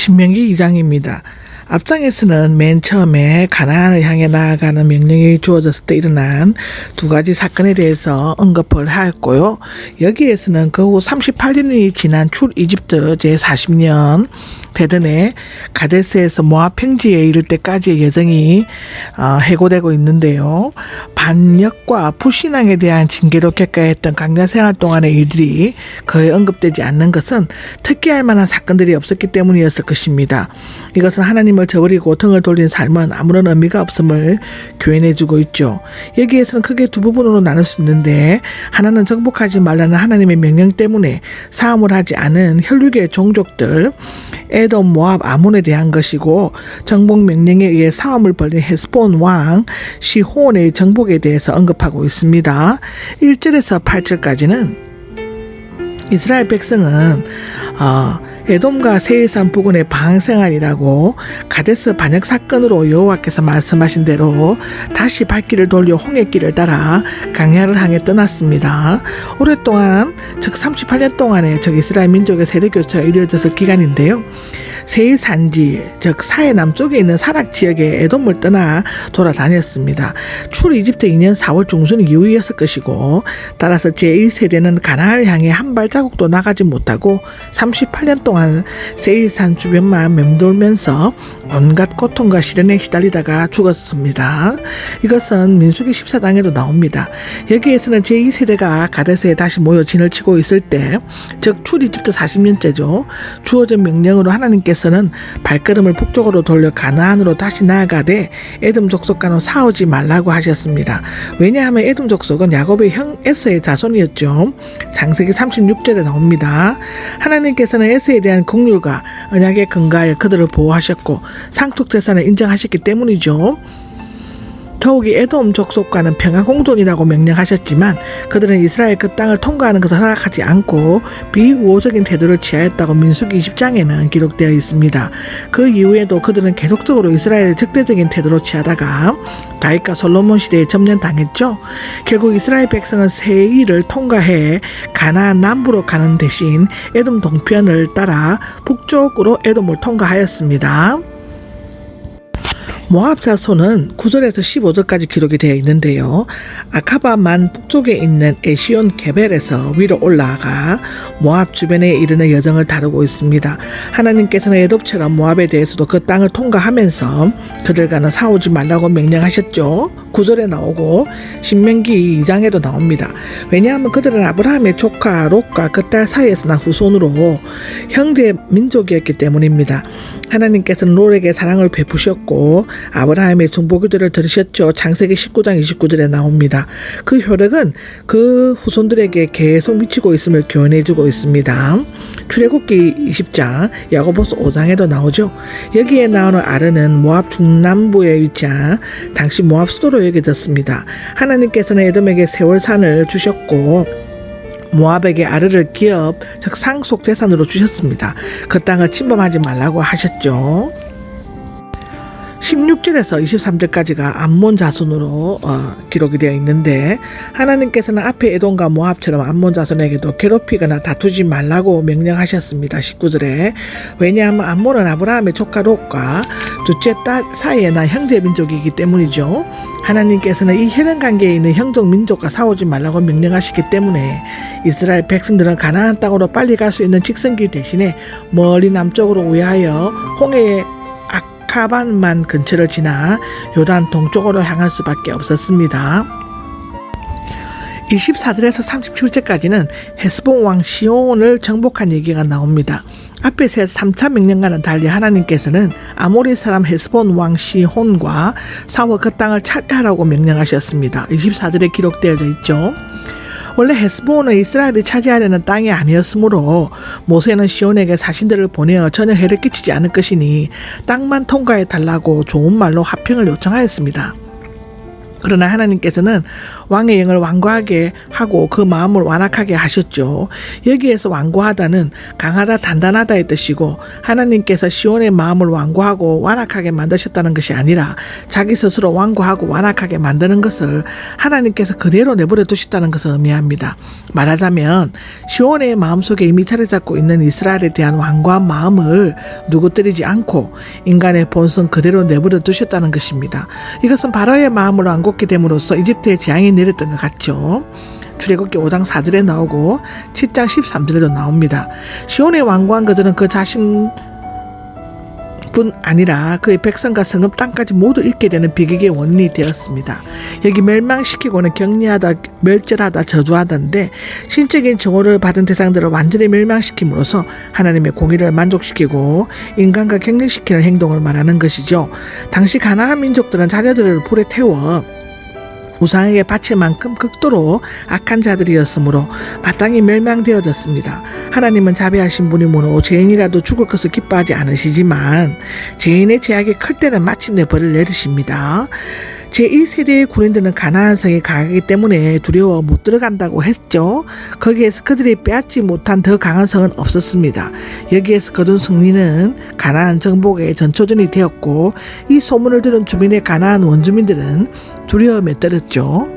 신명기 2장입니다. 앞장에서는 맨 처음에 가나안을 향해 나아가는 명령이 주어졌을 때 일어난 두 가지 사건에 대해서 언급을 하였고요. 여기에서는 그 후 38년이 지난 출 이집트 제40년 되던해 가데스에서 모압 평지에 이를 때까지의 여정이 해고되고 있는데요. 반역과 불신앙에 대한 징계로 겪어야 했던 강단 생활 동안의 일들이 거의 언급되지 않는 것은 특기할 만한 사건들이 없었기 때문이었을 것입니다. 이것은 하나님을 저버리고 등을 돌린 삶은 아무런 의미가 없음을 교훈해주고 있죠. 여기에서는 크게 두 부분으로 나눌 수 있는데, 하나는 정복하지 말라는 하나님의 명령 때문에 사움을 하지 않은 혈육의 종족들 에돔, 모압, 아몬에 대한 것이고, 정복 명령에 의해 사움을 벌인 헤스본 왕 시혼의 정복에 대해서 언급하고 있습니다. 1절에서 8절까지는 이스라엘 백성은 에돔과 세일산 부근의 방생활이라고 가데스 반역 사건으로 여호와께서 말씀하신 대로 다시 발길을 돌려 홍해길을 따라 광야를 향해 떠났습니다. 오랫동안 즉 38년 동안의 이스라엘 민족의 세대 교체가 이루어졌을 기간인데요. 세일 산지 즉 사해 남쪽에 있는 산악 지역의 에돔을 떠나 돌아다녔습니다. 출 이집트 2년 4월 중순 이후였을 것이고, 따라서 제1세대는 가나안을 향해 한 발자국도 나가지 못하고 38년 동안 세일산 주변만 맴돌면서 온갖 고통과 시련에 시달리다가 죽었습니다. 이것은 민수기 14장에도 나옵니다. 여기에서는 제2세대가 가데스에 다시 모여 진을 치고 있을 때, 즉 출 이집트 40년째죠. 주어진 명령으로 하나님께서는 발걸음을 북쪽으로 돌려 가나안으로 다시 나아가되 에돔 족속과는 싸우지 말라고 하셨습니다. 왜냐하면 에돔 족속은 야곱의 형 에서의 자손이었죠. 창세기 36절에 나옵니다. 하나님께서는 에서에 대한 긍휼과 언약에 근거하여 그들을 보호하셨고 상속재산을 인정하셨기 때문이죠. 더욱이 에돔 족속과는 평화 공존이라고 명령하셨지만 그들은 이스라엘 그 땅을 통과하는 것을 허락하지 않고 비우호적인 태도를 취하였다고 민수기 20장에는 기록되어 있습니다. 그 이후에도 그들은 계속적으로 이스라엘의 적대적인 태도로 취하다가 다윗과 솔로몬 시대에 점령당했죠. 결국 이스라엘 백성은 세일을 통과해 가나안 남부로 가는 대신 에돔 동편을 따라 북쪽으로 에돔을 통과하였습니다. 모압 자손은 9절에서 15절까지 기록이 되어 있는데요. 아카바만 북쪽에 있는 에시온 게벨에서 위로 올라가 모압 주변에 이르는 여정을 다루고 있습니다. 하나님께서는 에돔처럼 모압에 대해서도 그 땅을 통과하면서 그들과는 싸우지 말라고 명령하셨죠. 9절에 나오고 신명기 2장에도 나옵니다. 왜냐하면 그들은 아브라함의 조카 롯과 그 딸 사이에서 난 후손으로 형제 민족이었기 때문입니다. 하나님께서는 롯에게 사랑을 베푸셨고 아브라함의 중보기도를 들으셨죠. 창세기 19장 29절에 나옵니다. 그 효력은 그 후손들에게 계속 미치고 있음을 교훈해주고 있습니다. 출애굽기 20장, 야고보서 5장에도 나오죠. 여기에 나오는 아르는 모압 중남부에 위치한 당시 모압 수도로 여겨졌습니다. 하나님께서는 에돔에게 세월산을 주셨고 모압에게 아르를 기업, 즉 상속 재산으로 주셨습니다. 그 땅을 침범하지 말라고 하셨죠. 16절에서 23절까지가 암몬 자손으로 기록이 되어 있는데, 하나님께서는 앞에 에돔과 모압처럼 암몬 자손에게도 괴롭히거나 다투지 말라고 명령하셨습니다. 19절에 왜냐하면 암몬은 아브라함의 조카 롯과 둘째 딸 사이에 난 형제 민족이기 때문이죠. 하나님께서는 이 혈연 관계에 있는 형족 민족과 싸우지 말라고 명령하시기 때문에 이스라엘 백성들은 가나안 땅으로 빨리 갈 수 있는 직선길 대신에 멀리 남쪽으로 우회하여 홍해의 아카반만 근처를 지나 요단 동쪽으로 향할 수밖에 없었습니다. 24절에서 37절까지는 헤스본 왕 시온을 정복한 얘기가 나옵니다. 앞에서 3차 명령과는 달리 하나님께서는 아모리 사람 헤스본 왕 시혼과 싸워 그 땅을 차지하라고 명령하셨습니다. 24절에 기록되어져 있죠. 원래 헤스본은 이스라엘이 차지하려는 땅이 아니었으므로 모세는 시온에게 사신들을 보내어 전혀 해를 끼치지 않을 것이니 땅만 통과해 달라고 좋은 말로 화평을 요청하였습니다. 그러나 하나님께서는 왕의 영을 완고하게 하고 그 마음을 완악하게 하셨죠. 여기에서 완고하다는 강하다 단단하다의 뜻이고 하나님께서 시온의 마음을 완고하고 완악하게 만드셨다는 것이 아니라 자기 스스로 완고하고 완악하게 만드는 것을 하나님께서 그대로 내버려 두셨다는 것을 의미합니다. 말하자면 시온의 마음속에 이미 자리 잡고 있는 이스라엘에 대한 완고한 마음을 누구뜨리지 않고 인간의 본성 그대로 내버려 두셨다는 것입니다. 이것은 바로의 마음을 완곡히 됨으로써 이집트의 재앙이 내렸던 것 같죠. 출애굽기 5장 4절에 나오고 7장 13절에도 나옵니다. 시온의 완고한 그들은 그 자신 뿐 아니라 그의 백성과 성읍 땅까지 모두 잃게 되는 비극의 원인이 되었습니다. 여기 멸망시키고는 격리하다, 멸절하다, 저주하다인데 신적인 증오를 받은 대상들을 완전히 멸망시킴으로써 하나님의 공의를 만족시키고 인간과 격리시키는 행동을 말하는 것이죠. 당시 가나안 민족들은 자녀들을 불에 태워 우상에게 바칠 만큼 극도로 악한 자들이었으므로 마땅히 멸망되어졌습니다. 하나님은 자비하신 분이므로 죄인이라도 죽을 것을 기뻐하지 않으시지만 죄인의 죄악이 클 때는 마침내 벌을 내리십니다. 제1세대의 군인들은 가나안 성에 강하기 때문에 두려워 못 들어간다고 했죠. 거기에서 그들이 빼앗지 못한 더 강한 성은 없었습니다. 여기에서 거둔 승리는 가나안 정복의 전초전이 되었고 이 소문을 들은 주민의 가나안 원주민들은 두려움에 떨었죠.